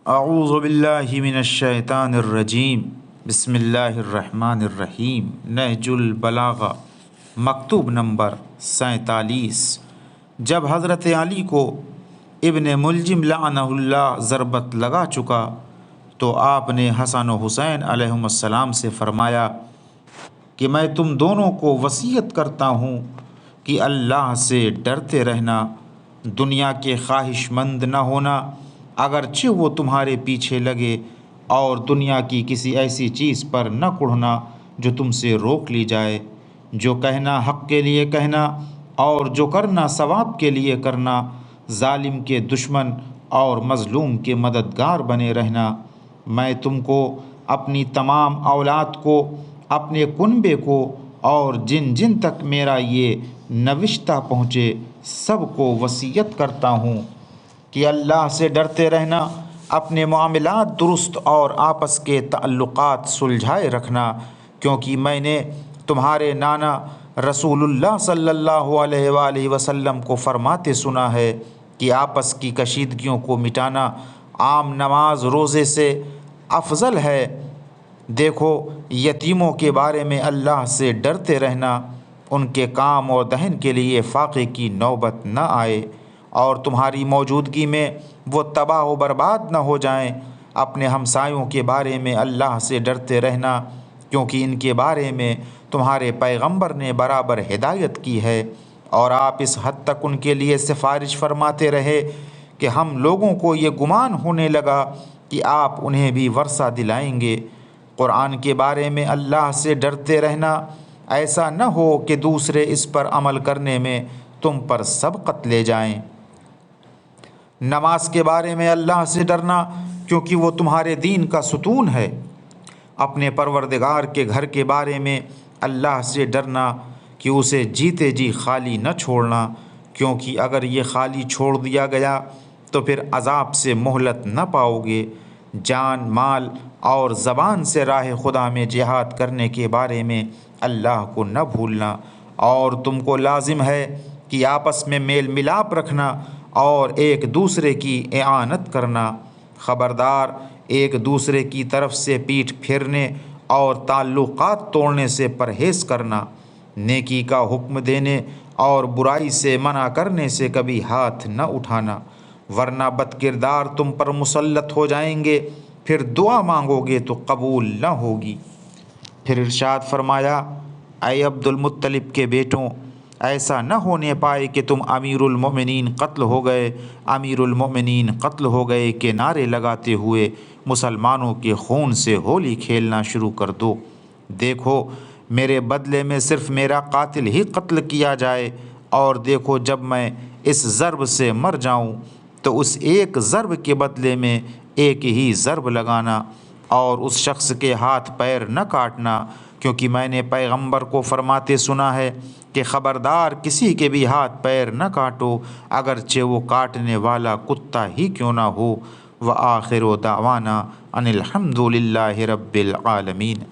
اعوذ باللہ من الشیطان الرجیم، بسم اللہ الرحمن الرحیم۔ نہج البلاغہ، مکتوب نمبر 47۔ جب حضرت علی کو ابن ملجم لعنہ اللہ ضربت لگا چکا تو آپ نے حسن و حسین علیہم السلام سے فرمایا کہ میں تم دونوں کو وصیت کرتا ہوں کہ اللہ سے ڈرتے رہنا، دنیا کے خواہش مند نہ ہونا، اگرچہ وہ تمہارے پیچھے لگے، اور دنیا کی کسی ایسی چیز پر نہ کڑھنا جو تم سے روک لی جائے۔ جو کہنا حق کے لیے کہنا، اور جو کرنا ثواب کے لیے کرنا، ظالم کے دشمن اور مظلوم کے مددگار بنے رہنا۔ میں تم کو، اپنی تمام اولاد کو، اپنے کنبے کو، اور جن جن تک میرا یہ نوشتہ پہنچے سب کو وصیت کرتا ہوں کہ اللہ سے ڈرتے رہنا، اپنے معاملات درست اور آپس کے تعلقات سلجھائے رکھنا، کیونکہ میں نے تمہارے نانا رسول اللہ صلی اللہ علیہ وآلہ وسلم کو فرماتے سنا ہے کہ آپس کی کشیدگیوں کو مٹانا عام نماز روزے سے افضل ہے۔ دیکھو، یتیموں کے بارے میں اللہ سے ڈرتے رہنا، ان کے کام اور دہن کے لیے فاقے کی نوبت نہ آئے، اور تمہاری موجودگی میں وہ تباہ و برباد نہ ہو جائیں۔ اپنے ہمسایوں کے بارے میں اللہ سے ڈرتے رہنا، کیونکہ ان کے بارے میں تمہارے پیغمبر نے برابر ہدایت کی ہے، اور آپ اس حد تک ان کے لیے سفارش فرماتے رہے کہ ہم لوگوں کو یہ گمان ہونے لگا کہ آپ انہیں بھی ورثہ دلائیں گے۔ قرآن کے بارے میں اللہ سے ڈرتے رہنا، ایسا نہ ہو کہ دوسرے اس پر عمل کرنے میں تم پر سبقت لے جائیں۔ نماز کے بارے میں اللہ سے ڈرنا، کیونکہ وہ تمہارے دین کا ستون ہے۔ اپنے پروردگار کے گھر کے بارے میں اللہ سے ڈرنا کہ اسے جیتے جی خالی نہ چھوڑنا، کیونکہ اگر یہ خالی چھوڑ دیا گیا تو پھر عذاب سے مہلت نہ پاؤ گے۔ جان، مال اور زبان سے راہ خدا میں جہاد کرنے کے بارے میں اللہ کو نہ بھولنا، اور تم کو لازم ہے کہ آپس میں میل ملاپ رکھنا اور ایک دوسرے کی اعانت کرنا۔ خبردار، ایک دوسرے کی طرف سے پیٹھ پھیرنے اور تعلقات توڑنے سے پرہیز کرنا۔ نیکی کا حکم دینے اور برائی سے منع کرنے سے کبھی ہاتھ نہ اٹھانا، ورنہ بد کردار تم پر مسلط ہو جائیں گے، پھر دعا مانگو گے تو قبول نہ ہوگی۔ پھر ارشاد فرمایا، اے عبد المطلب کے بیٹوں، ایسا نہ ہونے پائے کہ تم امیر المومنین قتل ہو گئے، امیر المومنین قتل ہو گئے کے نعرے لگاتے ہوئے مسلمانوں کے خون سے ہولی کھیلنا شروع کر دو۔ دیکھو، میرے بدلے میں صرف میرا قاتل ہی قتل کیا جائے، اور دیکھو جب میں اس ضرب سے مر جاؤں تو اس ایک ضرب کے بدلے میں ایک ہی ضرب لگانا، اور اس شخص کے ہاتھ پیر نہ کاٹنا، کیونکہ میں نے پیغمبر کو فرماتے سنا ہے کہ خبردار کسی کے بھی ہاتھ پیر نہ کاٹو، اگرچہ وہ کاٹنے والا کتا ہی کیوں نہ ہو۔ وآخر دعوانا ان الحمد للہ رب العالمین۔